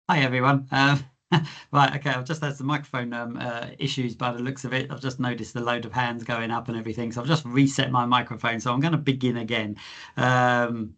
Hi everyone. Right, okay, I've just had some microphone issues by the looks of it. I've just noticed a load of hands going up and everything, so I've just reset my microphone. So I'm going to begin again. Um,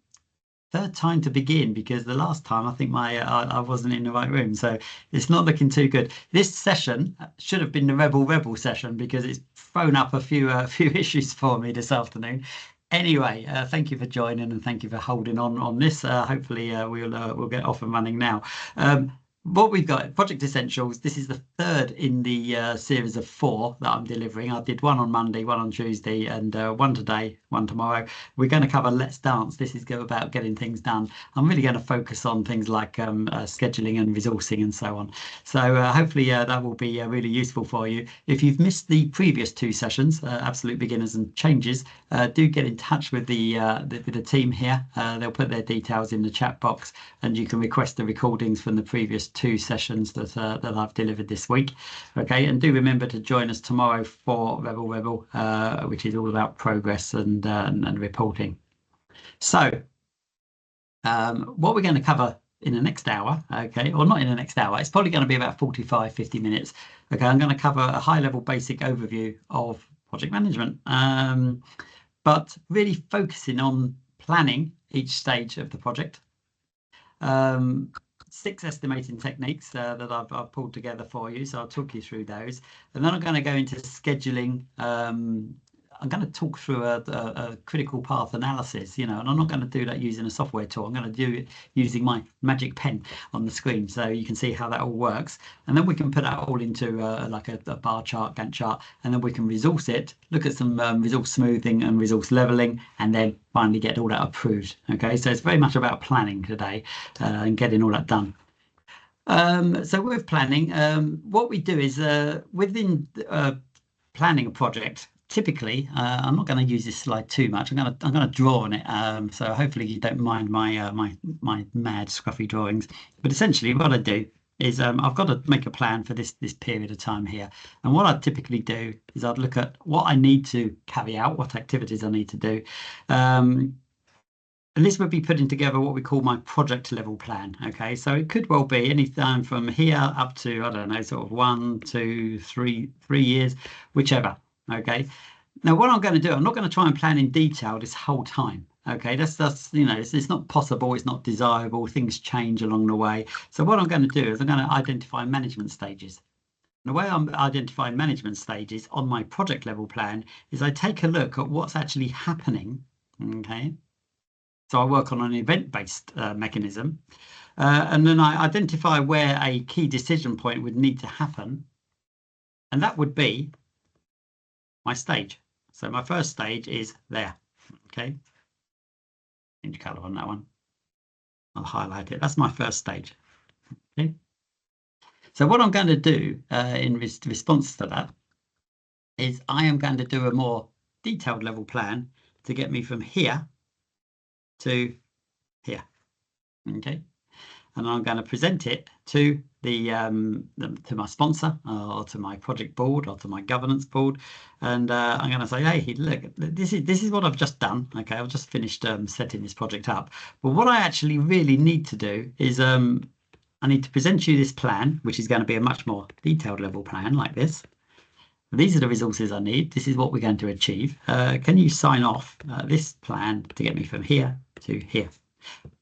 Third time to begin because the last time I think I wasn't in the right room, so it's not looking too good. This session should have been the Rebel session because it's thrown up a few few issues for me this afternoon. Anyway, thank you for joining and thank you for holding on this. Hopefully, we'll get off and running now. Um, what we've got, Project Essentials. This is the third in the series of four that I'm delivering. I did one on Monday, one on Tuesday, and one today, one tomorrow. We're going to cover Let's Dance. This is about getting things done. I'm really going to focus on things like scheduling and resourcing and so on. So hopefully that will be really useful for you. If you've missed the previous two sessions, Absolute Beginners and Changes, do get in touch with the team here. They'll put their details in the chat box, and you can request the recordings from the previous two sessions that I've delivered this week. Okay, and do remember to join us tomorrow for Rebel, which is all about progress and reporting. So, what we're going to cover in the next hour, okay, or not in the next hour, it's probably going to be about 45, 50 minutes. Okay, I'm going to cover a high-level basic overview of project management, but really focusing on planning each stage of the project. 6 estimating techniques that I've pulled together for you, so I'll talk you through those, and then I'm going to go into scheduling. I'm going to talk through a critical path analysis, and I'm not going to do that using a software tool. I'm going to do it using my magic pen on the screen, so you can see how that all works. And then we can put that all into like a bar chart, Gantt chart, and then we can resource it, look at some resource smoothing and resource leveling, and then finally get all that approved. Okay, so it's very much about planning today and getting all that done. So with planning, what we do is within planning a project. Typically, I'm not going to use this slide too much. I'm going to draw on it. So hopefully you don't mind my my mad scruffy drawings. But essentially, what I do is I've got to make a plan for this period of time here. And what I typically do is I'd look at what I need to carry out, what activities I need to do. And this would be putting together what we call my project level plan. Okay, so it could well be anything from here up to, I don't know, sort of 1, 2, 3 years, whichever. Okay, now what I'm going to do, I'm not going to try and plan in detail this whole time. Okay, that's it's not possible, it's not desirable, things change along the way. So what I'm going to do is I'm going to identify management stages. The way I'm identifying management stages on my project level plan is I take a look at what's actually happening. Okay, so I work on an event-based mechanism, and then I identify where a key decision point would need to happen, and that would be my stage. So my first stage is there. Okay, change color on that one. I'll highlight it. That's my first stage. Okay. So what I'm going to do in response to that is I am going to do a more detailed level plan to get me from here to here. Okay. And I'm going to present it to to my sponsor or to my project board or to my governance board, and I'm going to say, hey, look, this is what I've just done. Okay, I've just finished setting this project up, but what I actually really need to do is I need to present you this plan, which is going to be a much more detailed level plan like this. These are the resources I need. This is what we're going to achieve. Can you sign off this plan to get me from here to here?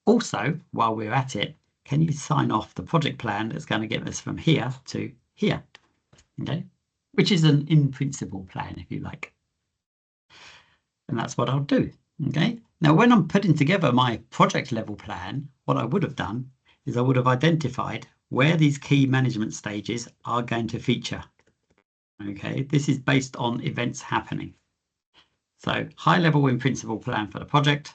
Also, while we're at it, can you sign off the project plan that's going to get us from here to here? Okay, which is an in principle plan, if you like. And that's what I'll do. Okay, now when I'm putting together my project level plan, what I would have done is I would have identified where these key management stages are going to feature. Okay, this is based on events happening. So high level in principle plan for the project.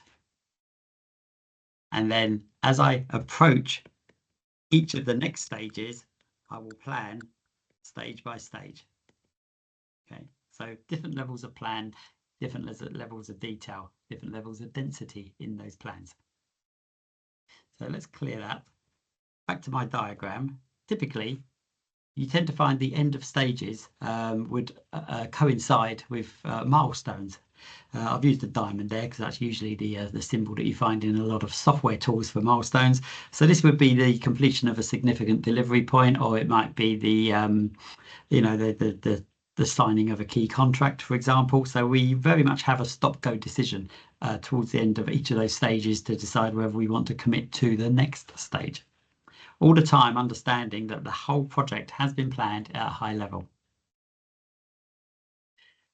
And then as I approach each of the next stages, I will plan stage by stage. Okay, so different levels of plan, different levels of detail, different levels of density in those plans. So let's clear that. Back to my diagram. Typically, you tend to find the end of stages would coincide with milestones. I've used a diamond there because that's usually the symbol that you find in a lot of software tools for milestones. So this would be the completion of a significant delivery point, or it might be you know, the signing of a key contract, for example. So we very much have a stop-go decision towards the end of each of those stages to decide whether we want to commit to the next stage. All the time understanding that the whole project has been planned at a high level.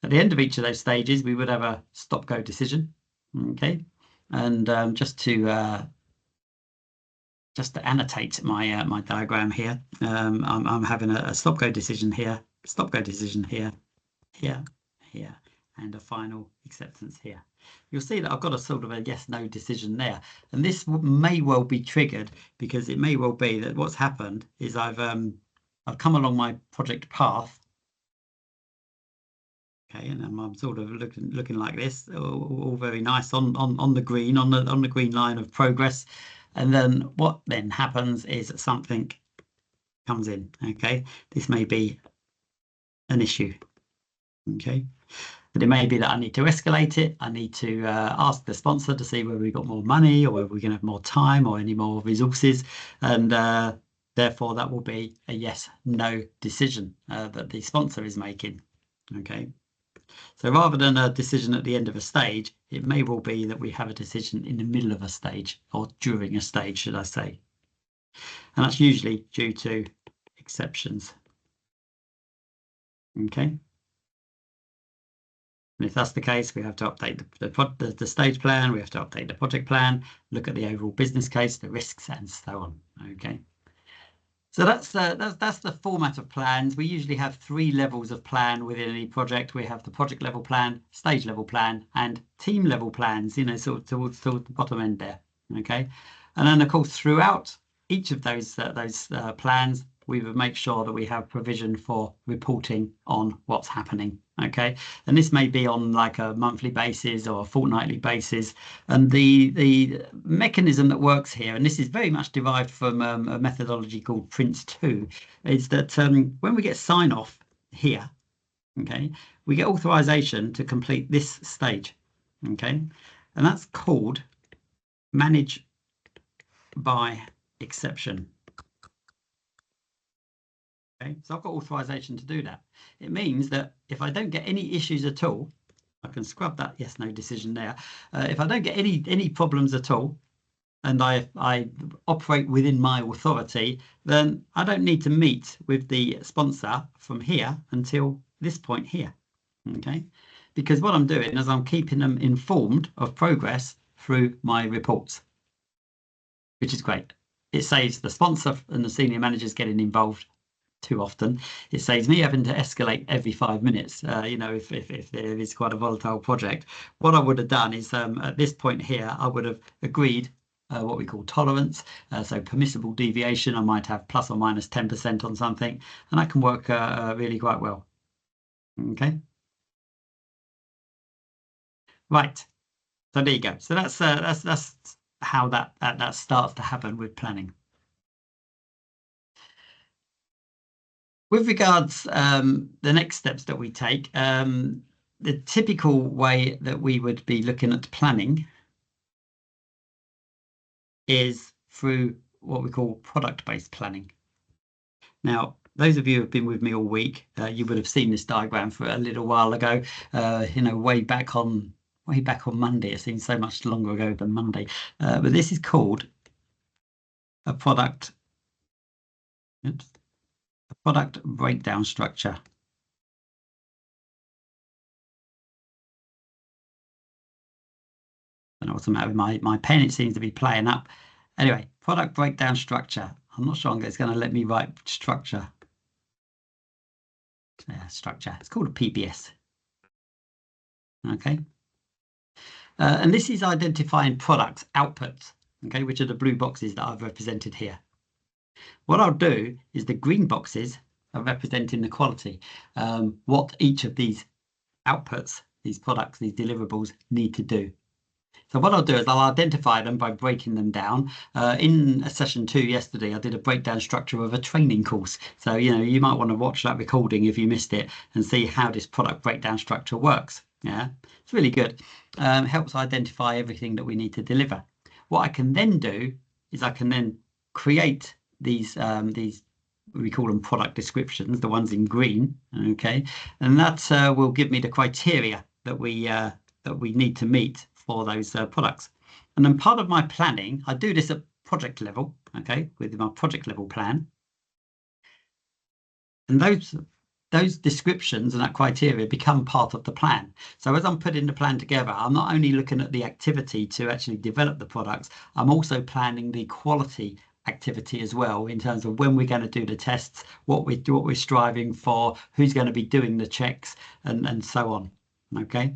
At the end of each of those stages, we would have a stop-go decision. Okay, and just to annotate my my diagram here, I'm having a stop-go decision here, stop-go decision here, here, here, and a final acceptance here. You'll see that I've got a sort of a yes/no decision there, and this may well be triggered because it may well be that what's happened is I've come along my project path. Okay, and I'm sort of looking like this, all very nice on the green, on the green line of progress. And then what then happens is something comes in. Okay, this may be an issue. Okay, but it may be that I need to escalate it. I need to ask the sponsor to see whether we've got more money or whether we're going to have more time or any more resources, and therefore that will be a yes/no decision that the sponsor is making. Okay. So rather than a decision at the end of a stage, it may well be that we have a decision in the middle of a stage, or during a stage, should I say. And that's usually due to exceptions. Okay. And if that's the case, we have to update the stage plan, we have to update the project plan, look at the overall business case, the risks, and so on. Okay. So that's the format of plans. We usually have 3 levels of plan within any project. We have the project level plan, stage level plan, and team level plans, you know, sort of towards the bottom end there. Okay. And then of course, throughout each of those plans, we would make sure that we have provision for reporting on what's happening. Okay, and this may be on like a monthly basis or a fortnightly basis. And the mechanism that works here, and this is very much derived from a methodology called Prince2, is that when we get sign off here, okay, we get authorization to complete this stage. Okay, and that's called manage by exception. Okay, so I've got authorization to do that. It means that if I don't get any issues at all, I can scrub that yes/no decision there. If I don't get any problems at all, and I operate within my authority, then I don't need to meet with the sponsor from here until this point here. Okay, because what I'm doing is I'm keeping them informed of progress through my reports, which is great. It saves the sponsor and the senior managers getting involved too often. It saves me having to escalate every 5 minutes, you know, if there is quite a volatile project. What I would have done is at this point here, I would have agreed what we call tolerance. So permissible deviation, I might have plus or minus 10% on something, and that can work really quite well. Okay. Right. So there you go. So that's how that starts to happen with planning. With regards the next steps that we take, the typical way that we would be looking at planning is through what we call product-based planning. Now, those of you who have been with me all week, you would have seen this diagram for a little while ago, you know, way back on Monday. It seems so much longer ago than Monday, but this is called a product breakdown structure. I don't know what's the matter with my pen. It seems to be playing up. Anyway, product breakdown structure. I'm not sure it's going to let me write structure. Structure. It's called a PBS. Okay. And this is identifying products outputs. Okay, which are the blue boxes that I've represented here. What I'll do is the green boxes are representing the quality, what each of these outputs, these products, these deliverables need to do. So what I'll do is I'll identify them by breaking them down. In session 2 yesterday, I did a breakdown structure of a training course. So, you know, you might want to watch that recording if you missed it and see how this product breakdown structure works. Yeah, it's really good. Helps identify everything that we need to deliver. What I can then do is I can then create these we call them product descriptions, the ones in green. Okay, and that will give me the criteria that we need to meet for those products. And then part of my planning, I do this at project level. Okay, with my project level plan. And those descriptions and that criteria become part of the plan. So as I'm putting the plan together, I'm not only looking at the activity to actually develop the products, I'm also planning the quality activity as well in terms of when we're going to do the tests, what we're striving for, who's going to be doing the checks, and so on. Okay.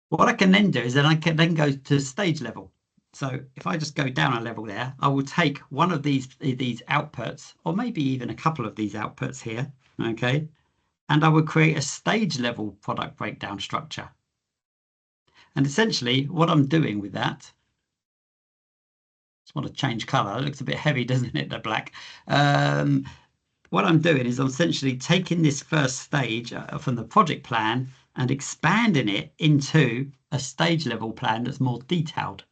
What I can then do is then I can then go to stage level. So if I just go down a level there, I will take one of these outputs, or maybe even a couple of these outputs here, okay, and I will create a stage level product breakdown structure. And essentially what I'm doing with that, just want to change color. It looks a bit heavy, doesn't it, the black? What I'm doing is I'm essentially taking this first stage from the project plan and expanding it into a stage level plan that's more detailed.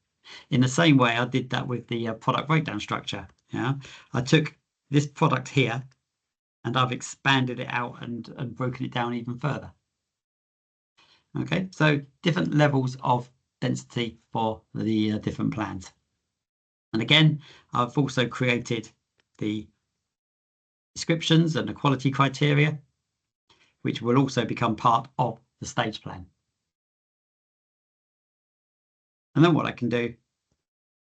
In the same way I did that with the product breakdown structure. Yeah, I took this product here and I've expanded it out and broken it down even further. Okay, so different levels of density for the different plans. And again, I've also created the descriptions and the quality criteria, which will also become part of the stage plan. And then what I can do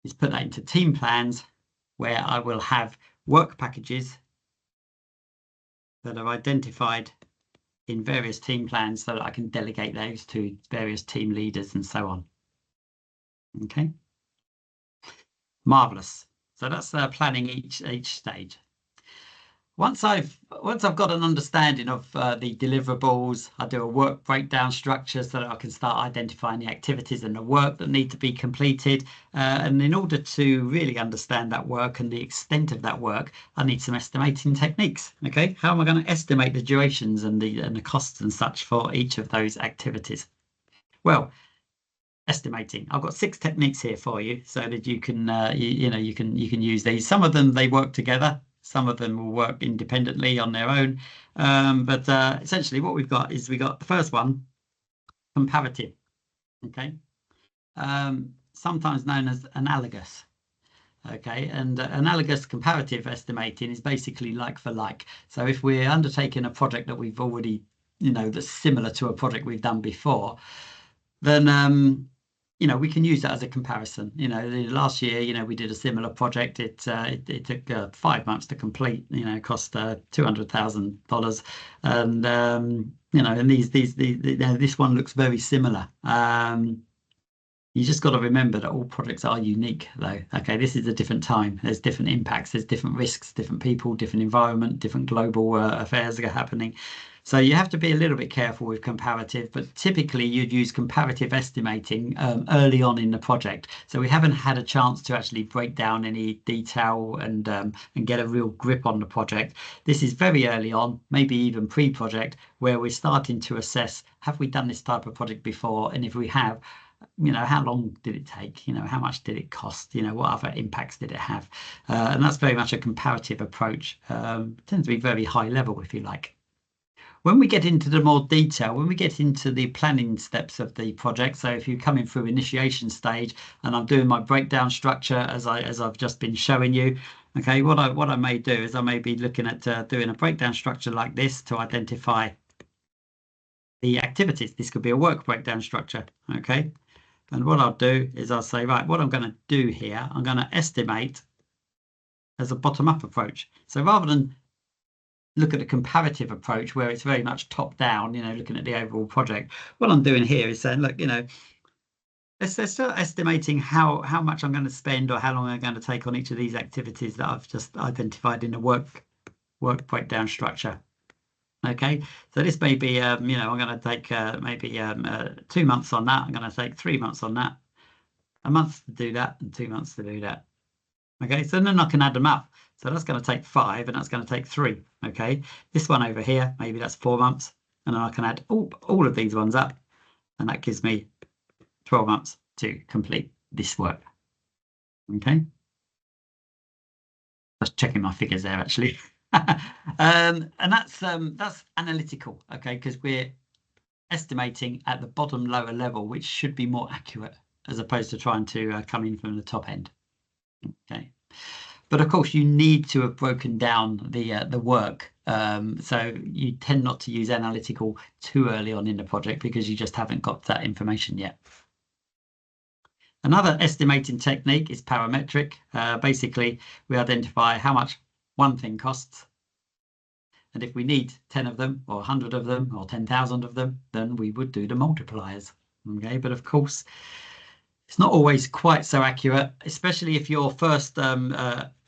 is put that into team plans where I will have work packages that are identified in various team plans so that I can delegate those to various team leaders and so on. Okay. Marvelous. So that's planning each stage. Once I've got an understanding of the deliverables, I do a work breakdown structure so that I can start identifying the activities and the work that need to be completed. And in order to really understand that work and the extent of that work, I need some estimating techniques. Okay, how am I going to estimate the durations and the costs and such for each of those activities? Well, estimating. I've got 6 techniques here for you so that you can you can use these. Some of them they work together. Some of them will work independently on their own. But essentially what we've got is the first one, comparative. Okay. Sometimes known as analogous. Okay, and analogous comparative estimating is basically like for like. So if we're undertaking a project that we've already, that's similar to a project we've done before, then we can use that as a comparison. Last year, we did a similar project. It took 5 months to complete. Cost $200,000, and and this one looks very similar. You just got to remember that all projects are unique, though. Okay, this is a different time. There's different impacts, there's different risks, different people, different environment, different global affairs are happening. So you have to be a little bit careful with comparative, but typically you'd use comparative estimating early on in the project. So we haven't had a chance to actually break down any detail and get a real grip on the project. This is very early on, maybe even pre-project, where we're starting to assess, have we done this type of project before? And if we have, how long did it take? How much did it cost? What other impacts did it have? And that's very much a comparative approach. It tends to be very high level, if you like. When we get into the more detail, when we get into the planning steps of the project, so if you're coming through initiation stage and I'm doing my breakdown structure as I've just been showing you, okay, what I may do is I may be looking at doing a breakdown structure like this to identify the activities. This could be a work breakdown structure, okay? And what I'll do is I'll say, right, what I'm going to do here, I'm going to estimate as a bottom-up approach. So rather than look at a comparative approach where it's very much top-down, looking at the overall project, what I'm doing here is saying, look, let's start estimating how much I'm going to spend or how long I'm going to take on each of these activities that I've just identified in the work breakdown structure. Okay, so this may be, I'm going to take maybe 2 months on that. I'm going to take 3 months on that, a month to do that, and 2 months to do that. Okay, so then I can add them up. So that's going to take 5, and that's going to take 3. Okay, this one over here, maybe that's 4 months. and then I can add all of these ones up, and that gives me 12 months to complete this work. Okay, just checking my figures there actually. And that's analytical, okay, because we're estimating at the bottom lower level, which should be more accurate as opposed to trying to come in from the top end. Okay, but of course you need to have broken down the work, so you tend not to use analytical too early on in the project because you just haven't got that information yet. Another estimating technique is parametric. Basically, we identify how much one thing costs, and if we need 10 of them or 100 of them or 10,000 of them, then we would do the multipliers. Okay, but of course, it's not always quite so accurate, especially if your first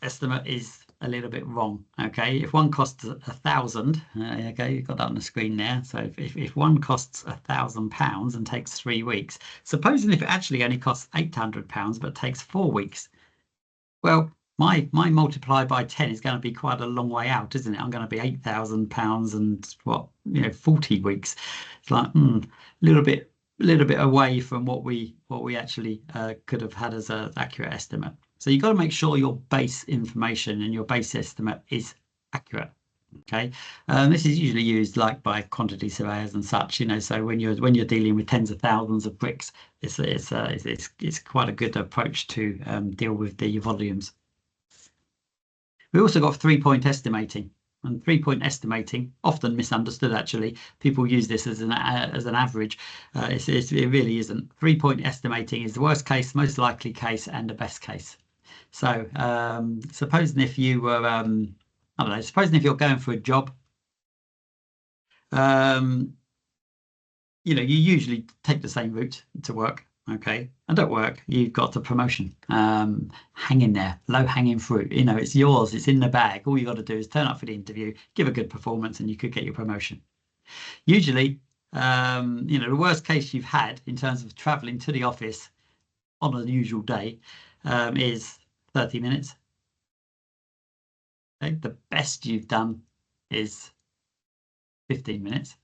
estimate is a little bit wrong. Okay, if one costs 1,000, okay, you've got that on the screen there. So if one costs £1,000 and takes 3 weeks, supposing if it actually only costs £800 but takes 4 weeks, well, my multiply by 10 is going to be quite a long way out, isn't it? I'm going to be £8,000 and what, 40 weeks. It's like a little bit away from what we actually could have had as an accurate estimate. So you've got to make sure your base information and your base estimate is accurate. Okay, this is usually used like by quantity surveyors and such, so when you're dealing with tens of thousands of bricks, it's quite a good approach to deal with the volumes. We also got 3-point estimating, and 3-point estimating, often misunderstood actually. People use this as an average. It really isn't. 3-point estimating is the worst case, most likely case, and the best case. So supposing if you were, I don't know, supposing if you're going for a job, you usually take the same route to work. Okay, and at work, you've got the promotion. Hang in there, low-hanging fruit. It's yours, it's in the bag. All you got to do is turn up for the interview, give a good performance, and you could get your promotion. Usually, the worst case you've had in terms of traveling to the office on a usual day is 30 minutes. Okay, the best you've done is 15 minutes.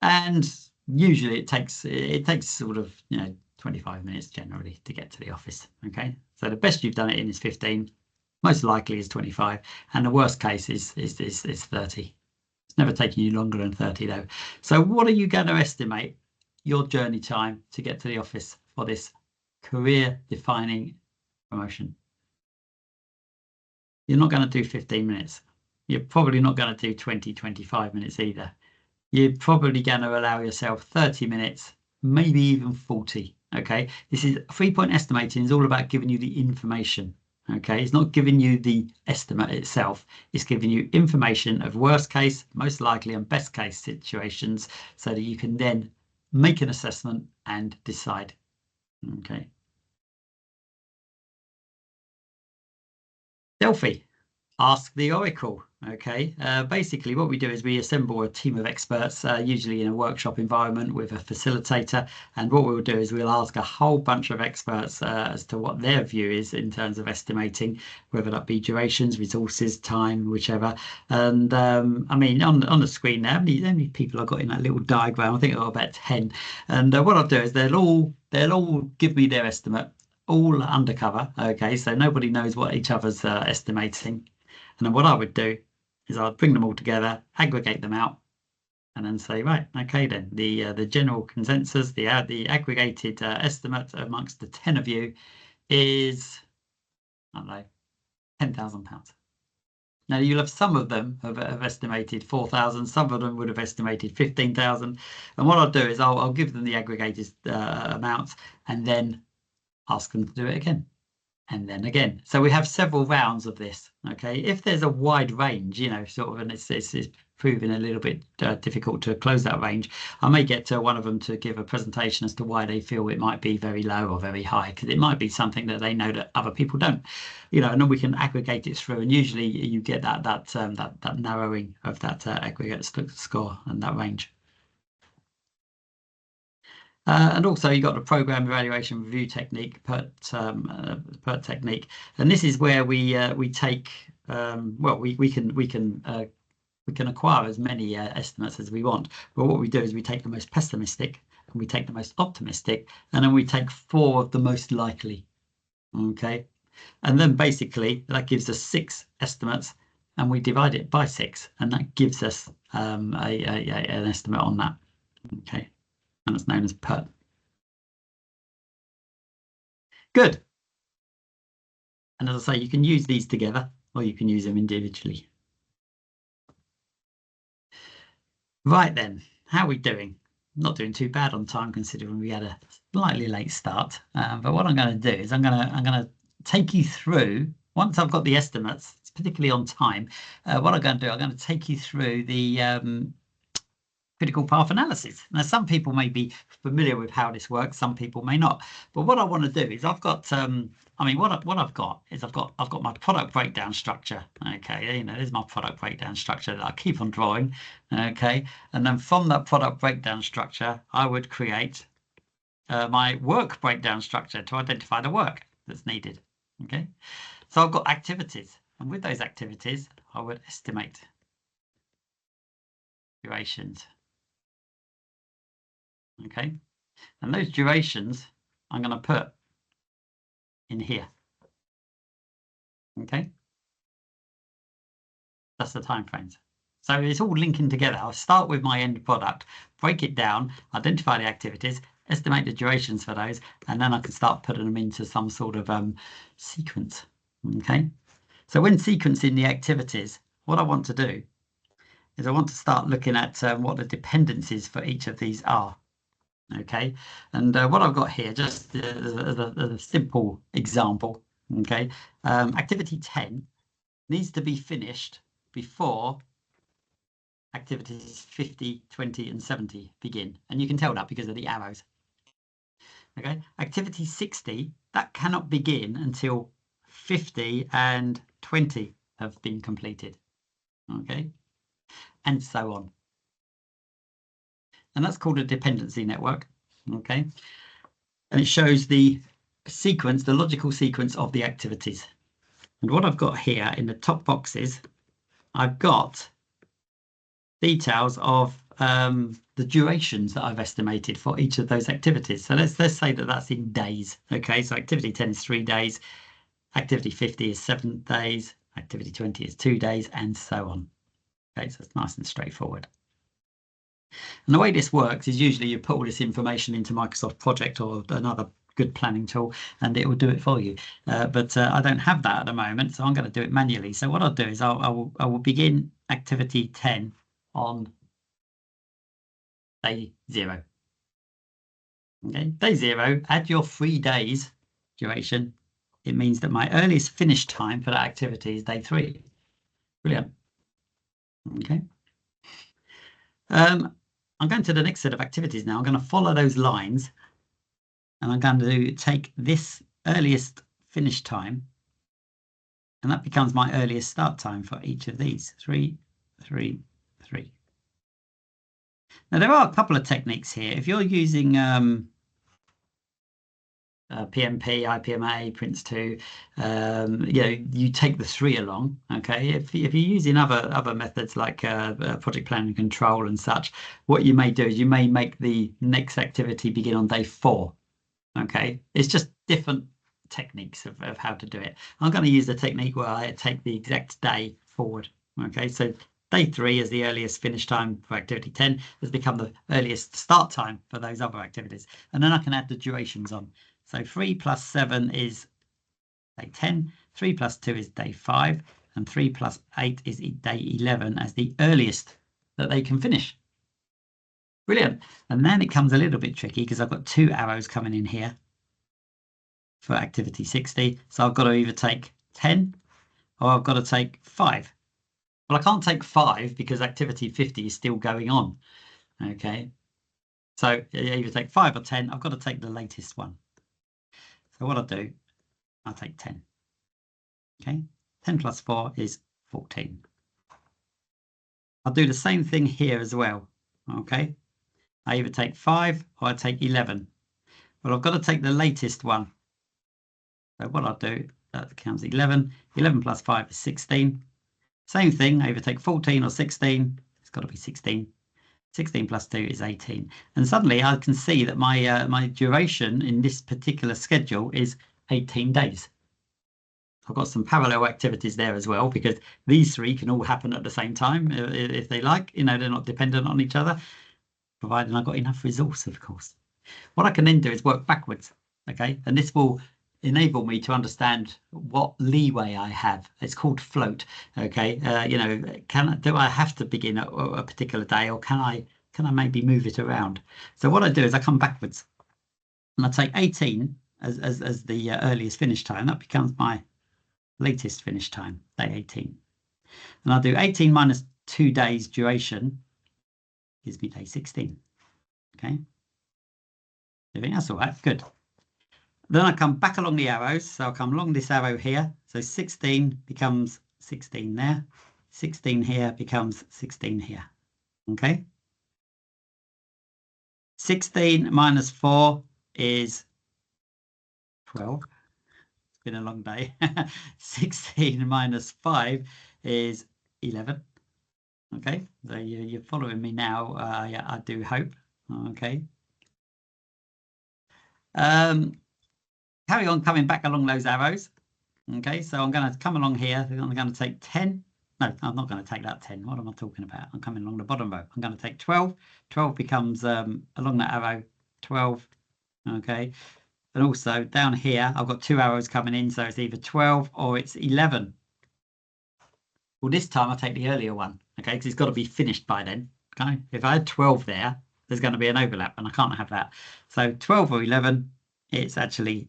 And usually it takes sort of 25 minutes generally to get to the office. Okay, so the best you've done it in is 15, most likely is 25, and the worst case is 30. It's never taken you longer than 30 though. So what are you going to estimate your journey time to get to the office for this career defining promotion? You're not going to do 15 minutes. You're probably not going to do 25 minutes either. You're probably going to allow yourself 30 minutes, maybe even 40. Okay, this is 3-point estimating is all about giving you the information. Okay, it's not giving you the estimate itself. It's giving you information of worst case, most likely, and best case situations so that you can then make an assessment and decide. Okay. Delphi. Ask the Oracle. Okay, basically what we do is we assemble a team of experts, usually in a workshop environment with a facilitator, and what we'll do is we'll ask a whole bunch of experts as to what their view is in terms of estimating, whether that be durations, resources, time, whichever. And I mean, on the screen there, how many people I've got in that little diagram? I think I've got about 10. And what I'll do is they'll all give me their estimate, all undercover. Okay, so nobody knows what each other's estimating. And then what I would do is I'd bring them all together, aggregate them out, and then say, right, okay, then the general consensus, the aggregated estimate amongst the 10 of you is, I don't know, £10,000. Now you'll have some of them have estimated 4,000, some of them would have estimated 15,000, and what I'll do is I'll give them the aggregated amounts and then ask them to do it again. And then again, so we have several rounds of this. Okay, if there's a wide range, sort of, and it's proving a little bit difficult to close that range, I may get one of them to give a presentation as to why they feel it might be very low or very high, because it might be something that they know that other people don't, and then we can aggregate it through, and usually you get that narrowing of that aggregate score and that range. And also you've got the program evaluation review technique, PERT technique, and this is where we take we can We can acquire as many estimates as we want. But what we do is we take the most pessimistic and we take the most optimistic, and then we take 4 of the most likely. Okay. And then basically that gives us 6 estimates, and we divide it by 6, and that gives us an estimate on that. Okay. And it's known as PERT. Good. And as I say, you can use these together or you can use them individually. Right then, how are we doing? Not doing too bad on time considering we had a slightly late start. But what I'm going to do is I'm going to take you through, once I've got the estimates, particularly on time, what I'm going to do, I'm going to take you through the critical path analysis. Now, some people may be familiar with how this works, some people may not. But what I want to do is I've got, what I've got is I've got my product breakdown structure. Okay, there's my product breakdown structure that I keep on drawing. Okay, and then from that product breakdown structure, I would create my work breakdown structure to identify the work that's needed. Okay, so I've got activities, and with those activities, I would estimate durations. Okay, and those durations I'm going to put in here. Okay, that's the time frames. So it's all linking together. I'll start with my end product, break it down, identify the activities, estimate the durations for those, and then I can start putting them into some sort of sequence. Okay, so when sequencing the activities, what I want to do is I want to start looking at what the dependencies for each of these are. Okay, and what I've got here, just as a simple example, okay, activity 10 needs to be finished before activities 50, 20, and 70 begin. And you can tell that because of the arrows. Okay, activity 60, that cannot begin until 50 and 20 have been completed. Okay, and so on. And that's called a dependency network. Okay, and it shows the sequence, the logical sequence of the activities. And what I've got here in the top boxes, I've got details of the durations that I've estimated for each of those activities. So let's say that that's in days. Okay, so activity 10 is 3 days, activity 50 is 7 days, activity 20 is 2 days, and so on. Okay, so it's nice and straightforward. And the way this works is usually you put all this information into Microsoft Project or another good planning tool, and it will do it for you. But I don't have that at the moment, so I'm going to do it manually. So what I'll do is I will begin activity 10 on day 0. Okay, day 0, add your 3 days duration. It means that my earliest finish time for that activity is day 3. Brilliant. Okay. I'm going to the next set of activities now. I'm going to follow those lines, and I'm going to take this earliest finish time, and that becomes my earliest start time for each of these. 3, 3, 3. Now, there are a couple of techniques here. If you're using PMP, IPMA, Prince2, you take the 3 along. Okay, if you're using other methods like project planning and control and such, what you may do is you may make the next activity begin on day 4. Okay, it's just different techniques of how to do it. I'm going to use the technique where I take the exact day forward. Okay, so day 3 is the earliest finish time for activity 10, has become the earliest start time for those other activities, and then I can add the durations on. So 3 plus 7 is day 10, 3 plus 2 is day 5, and 3 plus 8 is day 11 as the earliest that they can finish. Brilliant. And then it comes a little bit tricky because I've got 2 arrows coming in here for activity 60. So I've got to either take 10 or I've got to take 5. Well, I can't take 5 because activity 50 is still going on. Okay. So either take 5 or 10. I've got to take the latest one. So what I'll do, I'll take 10. Okay, 10 plus 4 is 14. I'll do the same thing here as well. Okay, I either take 5 or I take 11. Well, I've got to take the latest one. So what I'll do, that counts 11. 11 plus 5 is 16. Same thing, either take 14 or 16. It's got to be 16. 16 plus 2 is 18. And suddenly I can see that my duration in this particular schedule is 18 days. I've got some parallel activities there as well, because these three can all happen at the same time if they like. You know, they're not dependent on each other, providing I've got enough resource, of course. What I can then do is work backwards, okay? And this will enable me to understand what leeway I have. It's called float, okay? You know, do I have to begin at a particular day, or can I maybe move it around? So what I do is I come backwards, and I take 18 as the earliest finish time. That becomes my latest finish time, day 18. And I'll do 18 minus 2 days duration gives me day 16. Okay. I think that's all right. Good. Then I come back along the arrows. So I'll come along this arrow here. So 16 becomes 16 there. 16 here becomes 16 here. Okay. 16 minus 4 is 12. It's been a long day. 16 minus 5 is 11. Okay, so you're following me now. Yeah, I do hope. Okay. Carry on coming back along those arrows. Okay, so I'm going to come along here. I'm going to take 10. No, I'm not going to take that 10. What am I talking about? I'm coming along the bottom row. I'm going to take 12. 12 becomes along that arrow 12. Okay, and also down here I've got 2 arrows coming in, so it's either 12 or it's 11. Well, this time I take the earlier one, okay, because it's got to be finished by then. Okay, if I had 12 there, there's going to be an overlap, and I can't have that. So 12 or 11, it's actually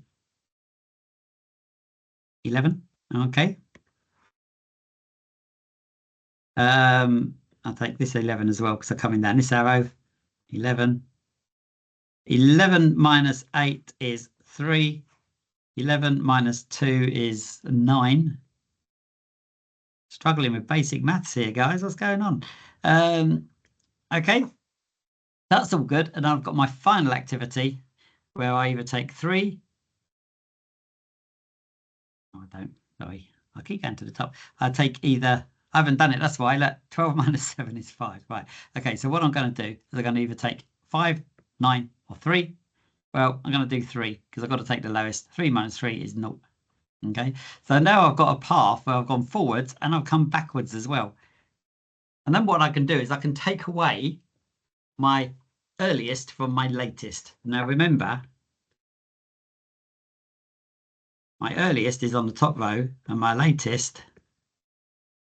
11. Okay. I'll take this 11 as well, because I'm coming down this arrow. 11. 11 minus 8 is 3. 11 minus 2 is 9. Struggling with basic maths here, guys. What's going on? Okay, that's all good. And I've got my final activity where I either take 3. Oh, I don't. Sorry. I keep going to the top. I take either. I haven't done it. That's why. Look, 12 minus 7 is 5. Right. Okay, so what I'm going to do is I'm going to either take 5, 9, or 3. Well, I'm going to do 3 because I've got to take the lowest. 3 minus 3 is 0. Okay, so now I've got a path where I've gone forwards and I've come backwards as well. And then what I can do is I can take away my earliest from my latest. Now remember, my earliest is on the top row and my latest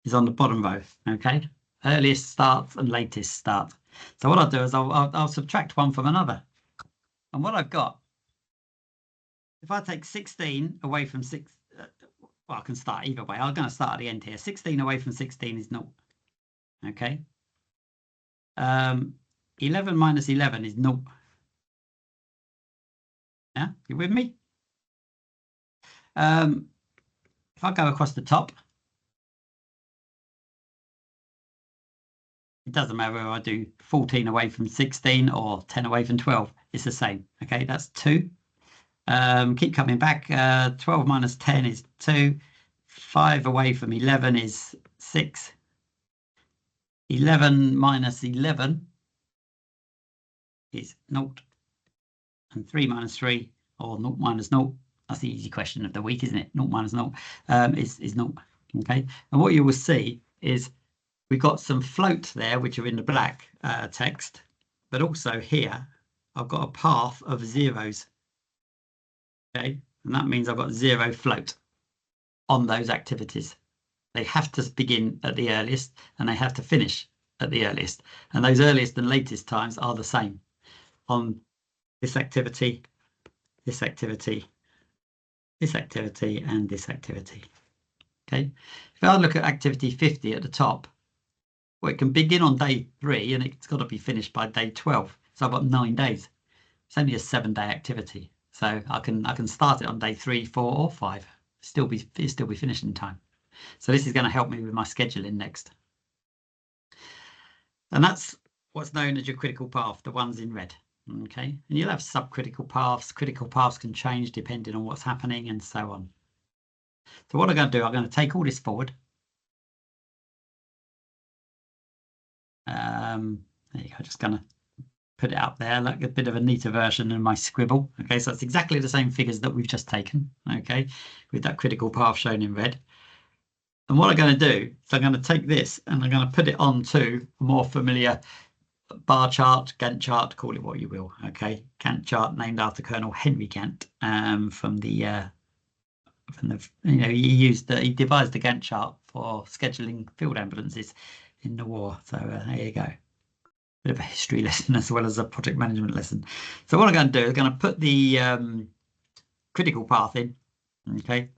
is on the bottom row. Okay, earliest starts and latest start. So what I'll do is I'll subtract one from another. And what I've got, if I take 16 away from 6, well, I can start either way. I'm going to start at the end here. 16 away from 16 is 0. Okay. 11 minus 11 is 0. Yeah, you with me? If I go across the top, it doesn't matter whether I do 14 away from 16 or 10 away from 12. It's the same. Okay, that's 2. Keep coming back. 12 minus 10 is 2. 5 away from 11 is 6. 11 minus 11 is 0. And 3 minus 3, or 0 minus 0. That's the easy question of the week, isn't it? 0 minus 0 is 0. Okay, and what you will see is we've got some float there, which are in the black text, but also here I've got a path of zeros. Okay, and that means I've got 0 float on those activities. They have to begin at the earliest and they have to finish at the earliest. And those earliest and latest times are the same on this activity, this activity, this activity, and this activity. Okay, if I look at activity 50 at the top, well, it can begin on day 3 and it's got to be finished by day 12. So I've got 9 days. It's only a 7-day activity. So I can start it on day 3, 4, or 5. Still be finished in time. So this is going to help me with my scheduling next. And that's what's known as your critical path, the ones in red. Okay, and you'll have subcritical paths. Critical paths can change depending on what's happening and so on. So what I'm going to do, I'm going to take all this forward. There you go, just gonna put it up there, like a bit of a neater version of my scribble. Okay, so it's exactly the same figures that we've just taken, okay, with that critical path shown in red. And what I'm going to do is I'm going to take this and I'm going to put it onto a more familiar bar chart, Gantt chart, call it what you will. Okay, Gantt chart named after Colonel Henry Gantt, from the he devised the Gantt chart for scheduling field ambulances in the war. So there you go. Bit of a history lesson as well as a project management lesson. So what I'm going to do is going to put the critical path in. Okay.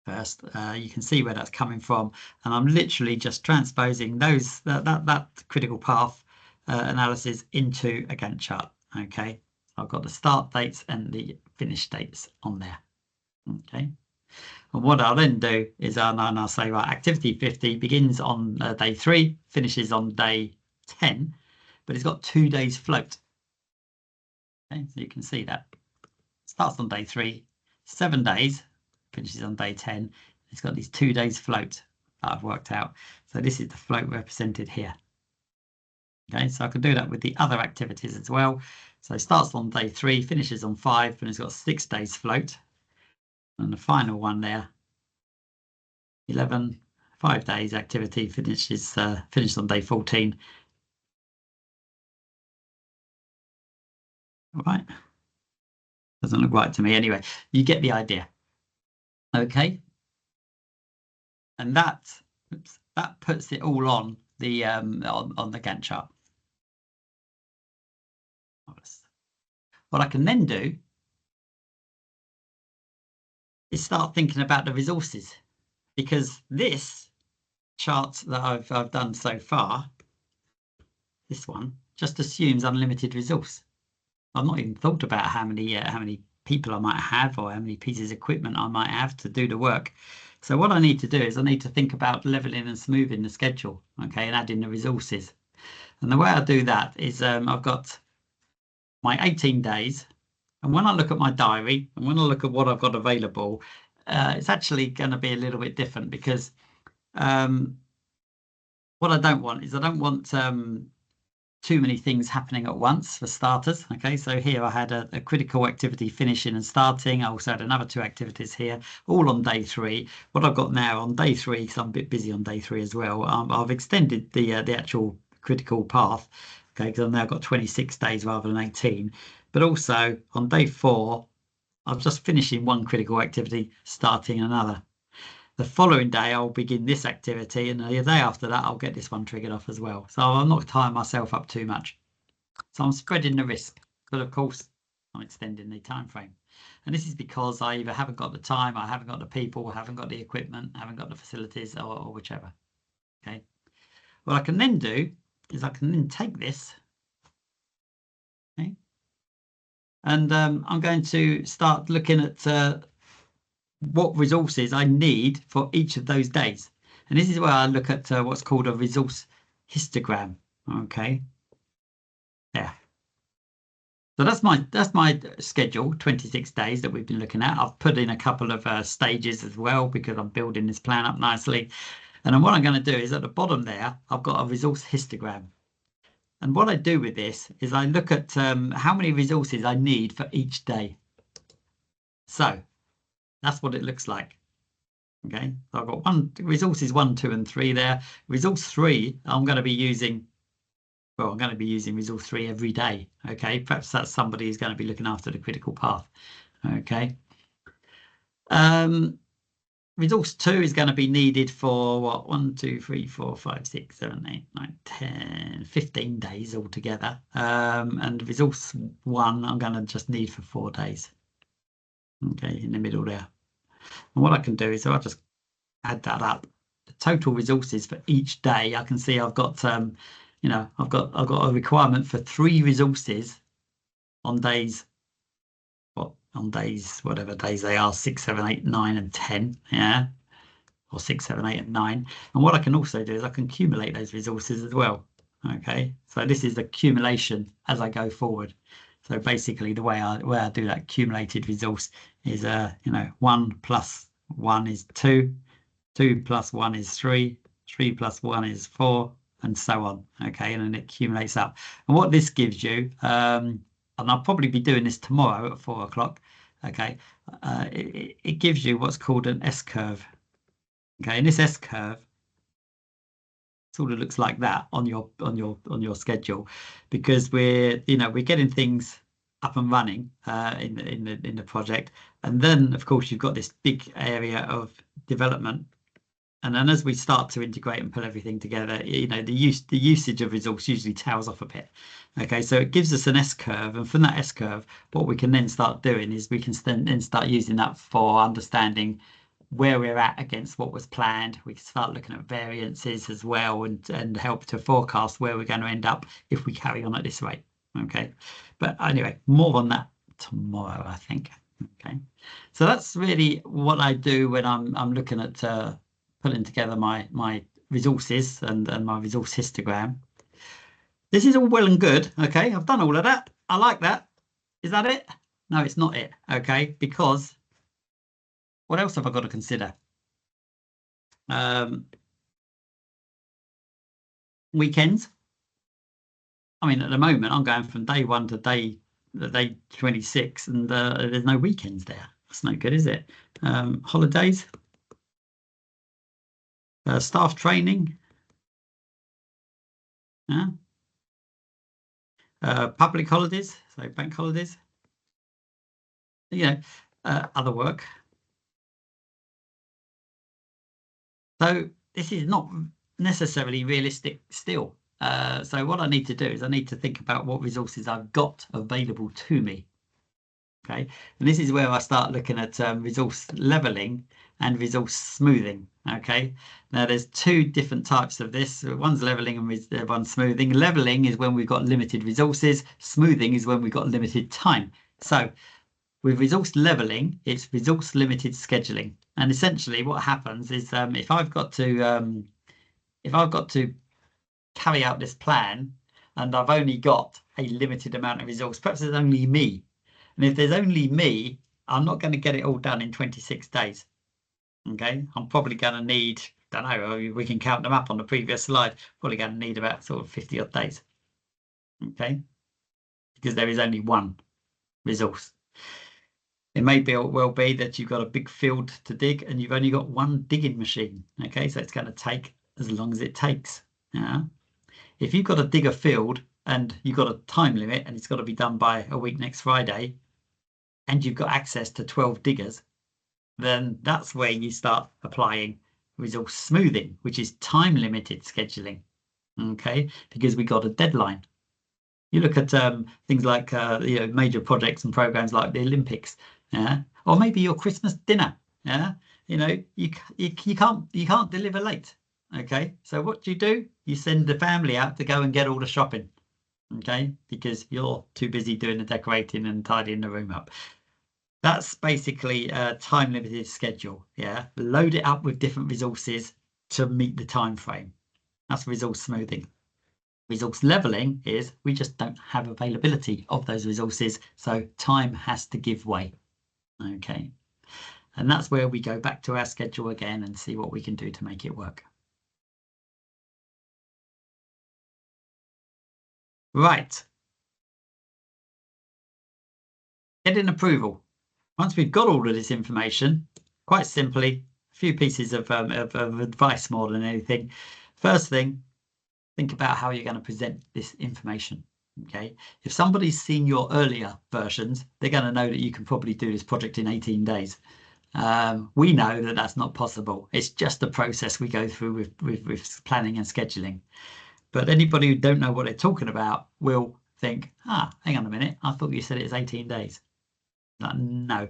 First, you can see where that's coming from, and I'm literally just transposing that critical path analysis into a Gantt chart. Okay, so I've got the start dates and the finish dates on there. Okay, and what I'll then do is I'll say, right, activity 50 begins on day 3, finishes on day 10, but it's got 2 days float. Okay, so you can see that starts on day 3, 7 days, finishes on day 10. It's got these 2 days float that I've worked out. So this is the float represented here. Okay, so I can do that with the other activities as well. So it starts on day 3, finishes on 5, and it's got 6 days float. And the final one there, 11, 5 days activity, finished on day 14. All right. Doesn't look right to me anyway. You get the idea. Okay. And that puts it all on the on the Gantt chart. What I can then do is start thinking about the resources, because this chart that I've done so far, this one, just assumes unlimited resource. I've not even thought about how many people I might have or how many pieces of equipment I might have to do the work. So what I need to do is I need to think about leveling and smoothing the schedule, okay, and adding the resources. And the way I do that is I've got my 18 days, and when I look at my diary and when I look at what I've got available, it's actually going to be a little bit different, because what I don't want is I don't want too many things happening at once, for starters. Okay, so here I had a critical activity finishing and starting. I also had another 2 activities here, all on day 3. What I've got now on day 3, because I'm a bit busy on day 3 as well, I've extended the actual critical path. Okay, because I've now got 26 days rather than 18. But also on day 4, I'm just finishing one critical activity, starting another. The following day, I'll begin this activity, and the day after that, I'll get this one triggered off as well. So I'm not tying myself up too much. So I'm spreading the risk, but of course, I'm extending the time frame. And this is because I either haven't got the time, I haven't got the people, I haven't got the equipment, I haven't got the facilities, or whichever. Okay. What I can then do is I can then take this. Okay. And I'm going to start looking at what resources I need for each of those days. And this is where I look at what's called a resource histogram. Okay. Yeah. So that's my schedule, 26 days that we've been looking at. I've put in a couple of stages as well, because I'm building this plan up nicely. And then what I'm going to do is at the bottom there, I've got a resource histogram. And what I do with this is I look at how many resources I need for each day. So that's what it looks like. Okay, so I've got resources 1, 2, and 3 there. Resource 3, I'm going to be using. Well, I'm going to be using resource 3 every day. Okay, perhaps that's somebody who's going to be looking after the critical path. Okay. Resource 2 is going to be needed for what? 1, 2, 3, 4, 5, 6, 7, 8, 9, 10, 15 days altogether. And resource 1, I'm going to just need for 4 days. Okay, in the middle there. And what I can do is I'll just add that up. The total resources for each day, I can see I've got I've got a requirement for 3 resources on days, whatever days they are, 6, 7, 8, 9, and 10. Yeah. Or 6, 7, 8, and 9. And what I can also do is I can accumulate those resources as well. Okay. So this is accumulation as I go forward. So basically the way I do that accumulated resource is 1 plus 1 is 2, 2 plus 1 is 3, 3 plus 1 is 4, and so on. Okay, and then it accumulates up. And what this gives you, and I'll probably be doing this tomorrow at 4 o'clock. Okay, it gives you what's called an S curve. Okay, and this S curve sort of looks like that on your schedule, because we're getting things up and running in the project, and then of course you've got this big area of development. And then as we start to integrate and pull everything together, the usage of resource usually tails off a bit. Okay, so it gives us an S curve, and from that S curve, what we can then start doing is we can then start using that for understanding where we're at against what was planned. We can start looking at variances as well, and help to forecast where we're going to end up if we carry on at this rate. Okay, but anyway, more on that tomorrow, I think. Okay, so that's really what I do when I'm looking at putting together my resources and my resource histogram. This is all well and good. Okay, I've done all of that. I like that. Is that it? No, it's not it. Okay, because what else have I got to consider? Weekends. I mean, at the moment, I'm going from day 1 to day 26, and there's no weekends there. That's no good, is it? Holidays, staff training, yeah. Public holidays, so bank holidays, other work. So this is not necessarily realistic still. So what I need to do is I need to think about what resources I've got available to me. Okay, and this is where I start looking at resource leveling and resource smoothing. Okay, now there's two different types of this. One's leveling and one's smoothing. Leveling is when we've got limited resources. Smoothing is when we've got limited time. So with resource leveling, it's resource limited scheduling. And essentially what happens is if I've got to carry out this plan and I've only got a limited amount of resource, perhaps there's only me. And if there's only me, I'm not going to get it all done in 26 days. Okay, I'm probably going to need, don't know, we can count them up on the previous slide, probably going to need about sort of 50 odd days. Okay, because there is only one resource. It may well be that you've got a big field to dig and you've only got one digging machine. Okay, so it's going to take as long as it takes. Yeah. If you've got to dig a field and you've got a time limit and it's got to be done by a week next Friday, and you've got access to 12 diggers, then that's where you start applying resource smoothing, which is time limited scheduling. Okay, because we got a deadline. You look at things like major projects and programs like the Olympics, yeah, or maybe your Christmas dinner, yeah. You can't deliver late. Okay, so what do? You send the family out to go and get all the shopping, okay, because you're too busy doing the decorating and tidying the room up. That's basically a time limited schedule. Yeah, load it up with different resources to meet the time frame. That's resource smoothing. Resource leveling is we just don't have availability of those resources, so time has to give way. Okay, and that's where we go back to our schedule again and see what we can do to make it work. Right, getting approval. Once we've got all of this information, quite simply, a few pieces of advice more than anything. First thing, think about how you're going to present this information. Okay, if somebody's seen your earlier versions, they're going to know that you can probably do this project in 18 days. We know that that's not possible. It's just a process we go through with planning and scheduling. But anybody who don't know what they're talking about will think, hang on a minute, I thought you said it was 18 days. No.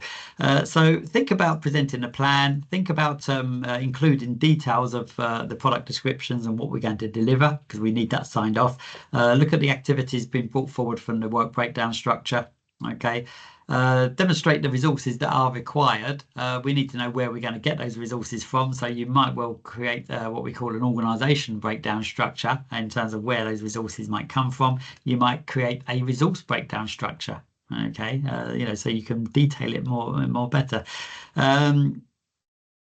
So think about presenting a plan. Think about including details of the product descriptions and what we're going to deliver, because we need that signed off. Look at the activities being brought forward from the work breakdown structure. Okay. Demonstrate the resources that are required. We need to know where we're going to get those resources from. So you might well create what we call an organisation breakdown structure in terms of where those resources might come from. You might create a resource breakdown structure. Okay, so you can detail it more better. And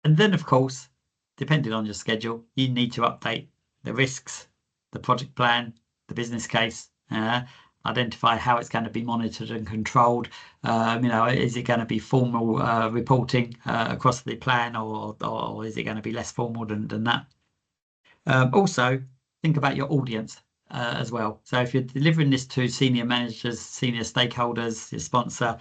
then, of course, depending on your schedule, you need to update the risks, the project plan, the business case, identify how it's going to be monitored and controlled. Is it going to be formal reporting across the plan, or is it going to be less formal than that? Also, think about your audience as well. So if you're delivering this to senior managers, senior stakeholders, your sponsor,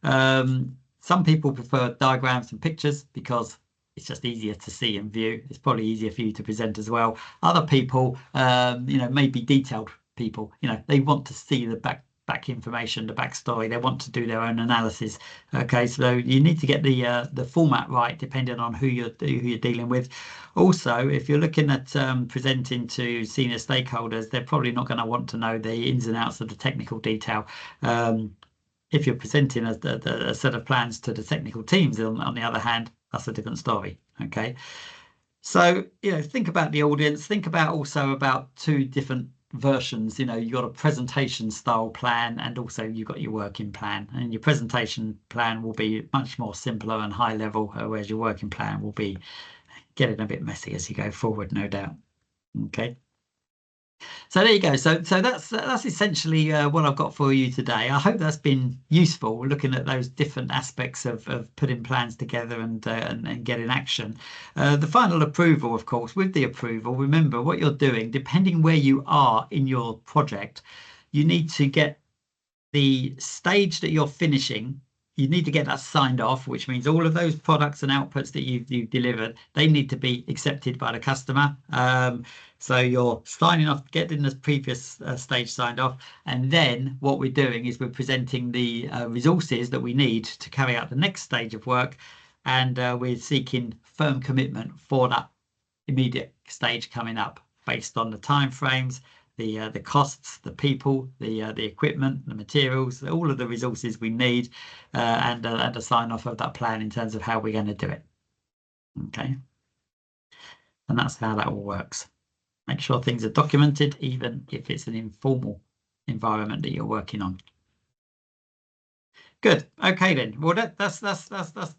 some people prefer diagrams and pictures because it's just easier to see and view. It's probably easier for you to present as well. Other people, maybe detailed people, they want to see the back information, the backstory. They want to do their own analysis. Okay, so you need to get the format right depending on who you're dealing with. Also, if you're looking at presenting to senior stakeholders, they're probably not going to want to know the ins and outs of the technical detail. If you're presenting a set of plans to the technical teams, on the other hand, that's a different story. Okay, so think about the audience. Think about also about two different versions. You've got a presentation style plan, and also you've got your working plan. And your presentation plan will be much more simpler and high level, whereas your working plan will be getting a bit messy as you go forward, no doubt. Okay. So there you go. So that's essentially what I've got for you today. I hope that's been useful, looking at those different aspects of putting plans together and getting action. The final approval, of course, with the approval, remember what you're doing, depending where you are in your project, you need to get the stage that you're finishing. You need to get that signed off, which means all of those products and outputs that you've delivered, they need to be accepted by the customer. So you're signing off, getting the previous stage signed off, and then what we're doing is we're presenting the resources that we need to carry out the next stage of work, and we're seeking firm commitment for that immediate stage coming up based on the timeframes, the costs, the people, the equipment, the materials, all of the resources we need, and a sign off of that plan in terms of how we're going to do it. Okay, and that's how that all works. Make sure things are documented, even if it's an informal environment that you're working on. Good. Okay then. Well, that's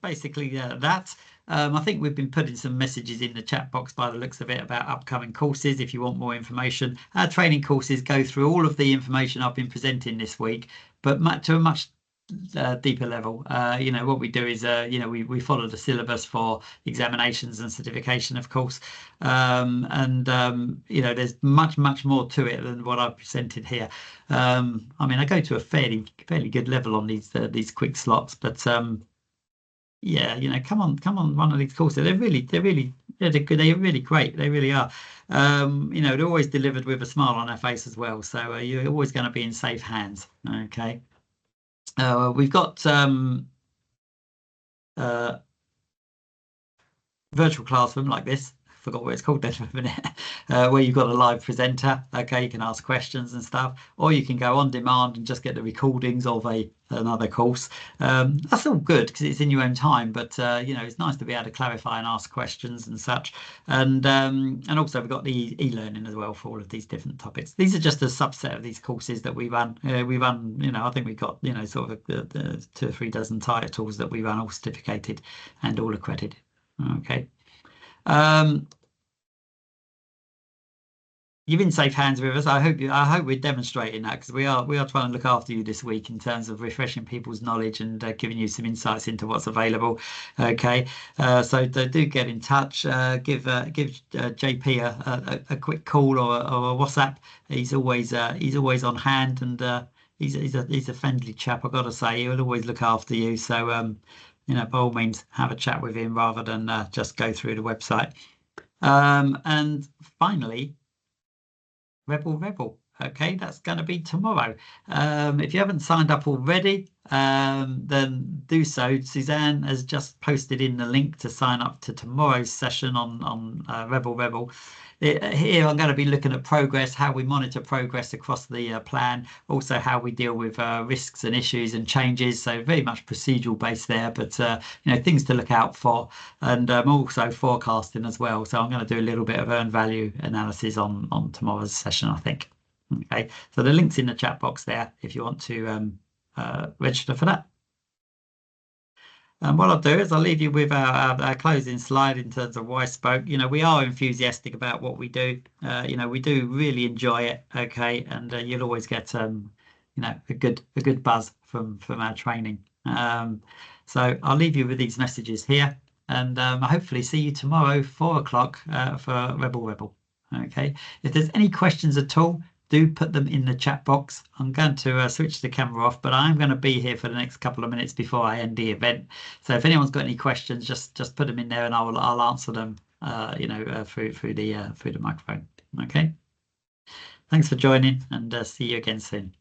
basically that. I think we've been putting some messages in the chat box by the looks of it about upcoming courses. If you want more information, our training courses go through all of the information I've been presenting this week, but to a much deeper level. What we do is we follow the syllabus for examinations and certification, of course, there's much more to it than what I've presented here. I go to a fairly good level on these quick slots, but come on one of these courses. They're really good. They're really great. They really are. They're always delivered with a smile on our face as well, so you're always going to be in safe hands. Okay. We've got virtual classroom like this. Forgot what it's called then for a minute. Where you've got a live presenter. Okay, you can ask questions and stuff, or you can go on demand and just get the recordings of another course. That's all good because it's in your own time, but it's nice to be able to clarify and ask questions and such. And also we've got the e-learning as well for all of these different topics. These are just a subset of these courses that we run. I think we've got sort of 2 or 3 dozen titles that we run, all certificated and all accredited. Okay. You're in safe hands with us. I hope we're demonstrating that, because we are trying to look after you this week in terms of refreshing people's knowledge and giving you some insights into what's available. Okay, so do get in touch. Give JP a quick call or a WhatsApp. He's always on hand, and he's a friendly chap. I've got to say, he'll always look after you. So by all means, have a chat with him rather than just go through the website. And finally, Rebel. Okay, that's going to be tomorrow. If you haven't signed up already, then do so. Suzanne has just posted in the link to sign up to tomorrow's session on Rebel. Here I'm going to be looking at progress, how we monitor progress across the plan, also how we deal with risks and issues and changes. So very much procedural based there, but things to look out for, and also forecasting as well. So I'm going to do a little bit of earned value analysis on tomorrow's session, I think. Okay, so the link's in the chat box there if you want to register for that. And what I'll do is I'll leave you with our closing slide in terms of why spoke. You know, we are enthusiastic about what we do. You know, we do really enjoy it. Okay, and you'll always get you know, a good buzz from our training. So I'll leave you with these messages here, and hopefully see you tomorrow, 4 o'clock, for Rebel Rebel. Okay. If there's any questions at all, do put them in the chat box. I'm going to switch the camera off, but I'm going to be here for the next couple of minutes before I end the event. So if anyone's got any questions, just put them in there, and I'll answer them. You know, through the microphone. Okay. Thanks for joining, and see you again soon.